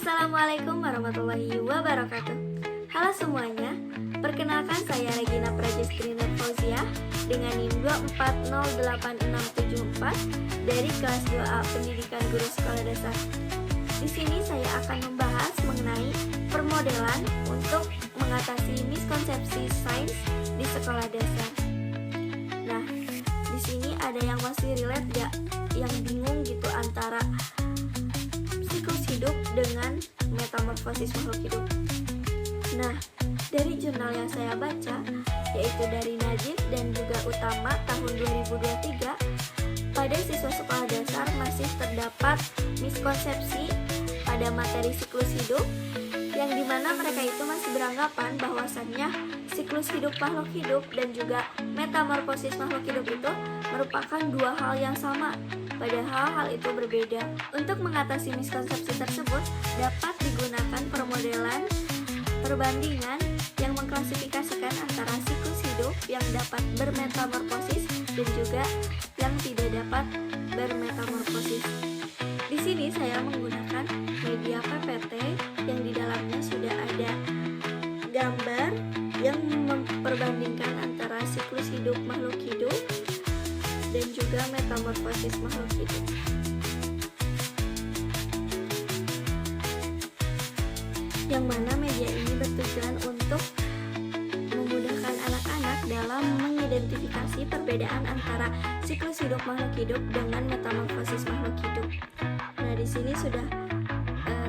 Assalamualaikum warahmatullahi wabarakatuh. Halo semuanya, perkenalkan saya Regina Prajestri Nurfauziah dengan NIM 2408674 dari kelas 2A Pendidikan Guru Sekolah Dasar. Di sini saya akan membahas mengenai permodelan untuk mengatasi miskonsepsi sains di sekolah dasar. Nah, di sini ada yang masih relate gak? Yang bingung gitu antara siklus hidup dengan metamorfosis makhluk hidup. Nah, dari jurnal yang saya baca, yaitu dari Najib dan juga Utama tahun 2023, pada siswa sekolah dasar masih terdapat miskonsepsi pada materi siklus hidup, yang dimana mereka itu masih beranggapan bahwasannya siklus hidup makhluk hidup dan juga metamorfosis makhluk hidup itu merupakan dua hal yang sama, padahal hal itu berbeda. Untuk mengatasi miskonsepsi tersebut, dapat digunakan permodelan perbandingan yang mengklasifikasikan antara siklus hidup yang dapat bermetamorfosis dan juga yang tidak dapat bermetamorfosis. Di sini saya menggunakan media PPT yang di dalamnya sudah ada gambar yang memperbandingkan antara siklus hidup makhluk hidup dan juga metamorfosis makhluk hidup. Yang mana media ini bertujuan untuk memudahkan anak-anak dalam mengidentifikasi perbedaan antara siklus hidup makhluk hidup dengan metamorfosis makhluk hidup. Nah, di sini sudah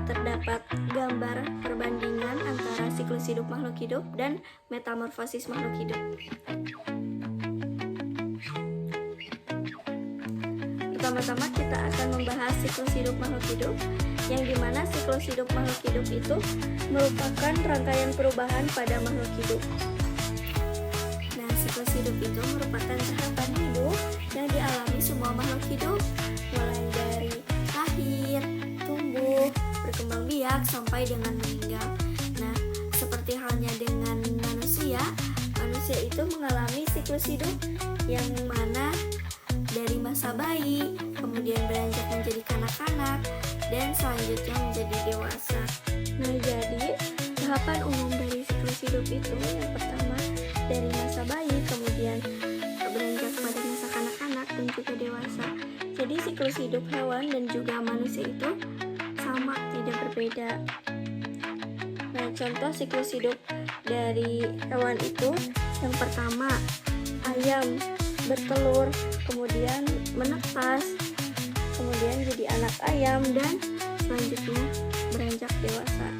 terdapat gambar perbandingan antara siklus hidup makhluk hidup dan metamorfosis makhluk hidup. Pertama-tama kita akan membahas siklus hidup makhluk hidup, yang dimana siklus hidup makhluk hidup itu merupakan rangkaian perubahan pada makhluk hidup. Nah, siklus hidup itu merupakan tahapan hidup yang dialami semua makhluk hidup, mulai dari lahir, tumbuh, berkembang biak, sampai dengan meninggal. Nah, seperti halnya dengan manusia itu mengalami siklus hidup yang mana dari masa bayi, kemudian beranjak menjadi kanak-kanak, dan selanjutnya menjadi dewasa. Nah, jadi tahapan umum dari siklus hidup itu yang pertama dari masa bayi, kemudian beranjak pada masa kanak-kanak dan juga dewasa. Jadi siklus hidup hewan dan juga manusia itu sama, tidak berbeda. Nah, contoh siklus hidup dari hewan itu yang pertama ayam bertelur, kemudian menetas, kemudian jadi anak ayam, dan selanjutnya beranjak dewasa.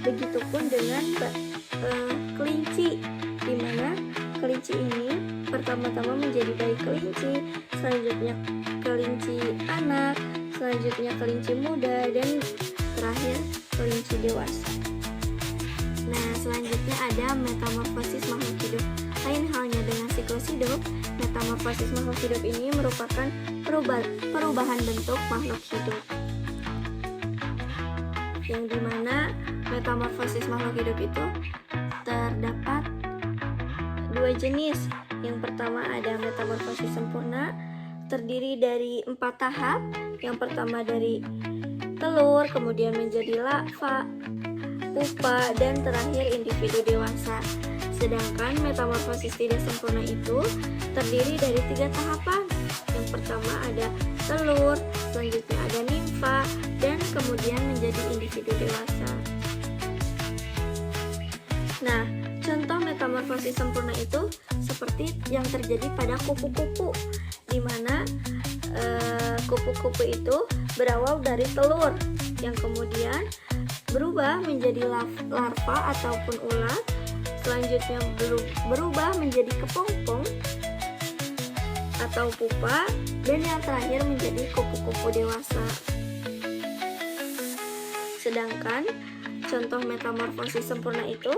Begitupun dengan kelinci, di mana kelinci ini pertama-tama menjadi bayi kelinci, selanjutnya kelinci anak, selanjutnya kelinci muda, dan terakhir kelinci dewasa. Nah, selanjutnya ada metamorfosis makhluk hidup. Lain halnya dengan siklus hidup, metamorfosis makhluk hidup ini merupakan perubahan bentuk makhluk hidup, yang dimana metamorfosis makhluk hidup itu terdapat dua jenis. Yang pertama ada metamorfosis sempurna, terdiri dari 4 tahap. Yang pertama dari telur, kemudian menjadi larva, pupa, dan terakhir individu dewasa. Sedangkan metamorfosis tidak sempurna itu terdiri dari 3 tahapan. Yang pertama ada telur, selanjutnya ada nimfa, dan kemudian menjadi individu dewasa. Nah, contoh metamorfosis sempurna itu seperti yang terjadi pada kupu-kupu, di mana kupu-kupu itu berawal dari telur yang kemudian berubah menjadi larva ataupun ulat, selanjutnya berubah menjadi kepompong atau pupa, dan yang terakhir menjadi kupu-kupu dewasa. Sedangkan contoh metamorfosis sempurna itu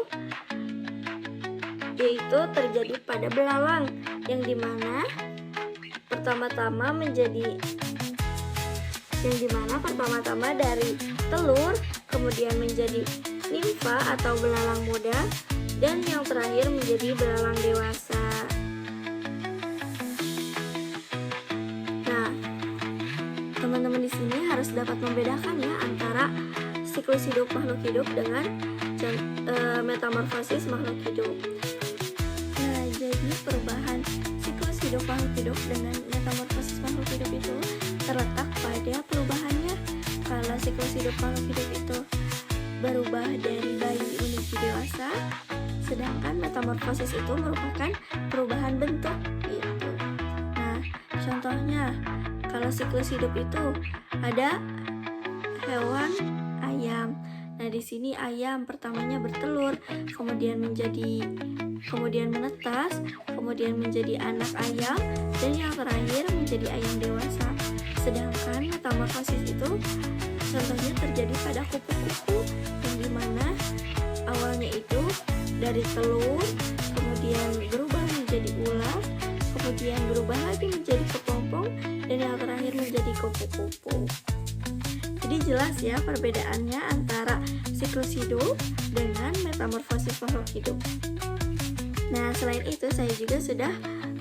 yaitu terjadi pada belalang, yang dimana pertama-tama dari telur, kemudian menjadi nimfa atau belalang muda, dan yang terakhir menjadi belalang dewasa. Nah, teman-teman di sini harus dapat membedakan ya antara siklus hidup makhluk hidup dengan metamorfosis makhluk hidup. Nah, jadi perubahan siklus hidup makhluk hidup dengan metamorfosis makhluk hidup itu terletak pada perubahannya. Kalau siklus hidup makhluk hidup itu berubah dari bayi menuju dewasa, sedangkan metamorfosis itu merupakan perubahan bentuk gitu. Nah, contohnya kalau siklus hidup itu ada hewan ayam. Nah, di sini ayam pertamanya bertelur, kemudian menetas, kemudian menjadi anak ayam, dan yang terakhir menjadi ayam dewasa. Sedangkan metamorfosis itu contohnya terjadi pada kupu-kupu, yang dimana awalnya itu dari telur, kemudian berubah menjadi ular, kemudian berubah lagi menjadi kepompong, dan yang terakhir menjadi kupu-kupu. Jadi jelas ya perbedaannya antara siklus hidup dengan metamorfosis makhluk hidup. Nah, selain itu saya juga sudah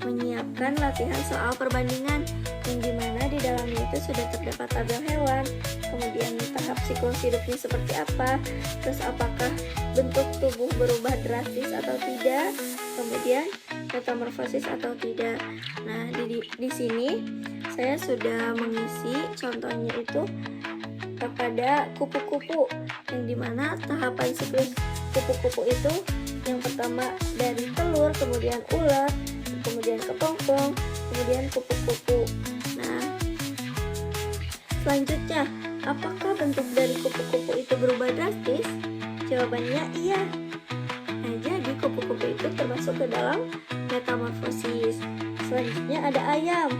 menyiapkan latihan soal perbandingan, yang dimana di dalamnya itu sudah terdapat tabel hewan, kemudian tahap siklus hidupnya seperti apa, terus apakah bentuk tubuh berubah drastis atau tidak, kemudian metamorfosis atau tidak. Nah, di sini saya sudah mengisi contohnya itu kepada kupu-kupu, yang dimana tahapan siklus kupu-kupu itu yang pertama dari telur, kemudian ular, kemudian kepompong, kemudian kupu-kupu. Nah, selanjutnya, apakah bentuk dari kupu-kupu itu berubah drastis? Jawabannya iya. Nah, jadi kupu-kupu itu termasuk ke dalam metamorfosis. Selanjutnya ada ayam.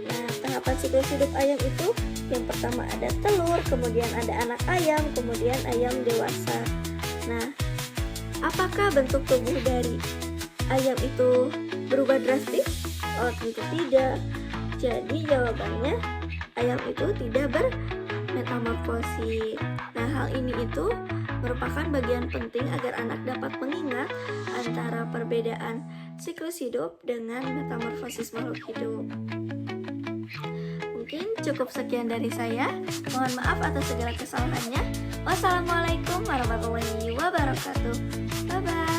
Nah, tahapan siklus hidup ayam itu yang pertama ada telur, kemudian ada anak ayam, kemudian ayam dewasa. Nah, apakah bentuk tubuh dari ayam itu berubah drastis? Oh, tentu tidak. Jadi jawabannya ayam itu tidak bermetamorfosis. Nah, hal ini itu merupakan bagian penting agar anak dapat mengingat antara perbedaan siklus hidup dengan metamorfosis makhluk hidup. Mungkin cukup sekian dari saya. Mohon maaf atas segala kesalahannya. Wassalamualaikum warahmatullahi wabarakatuh. Bye-bye.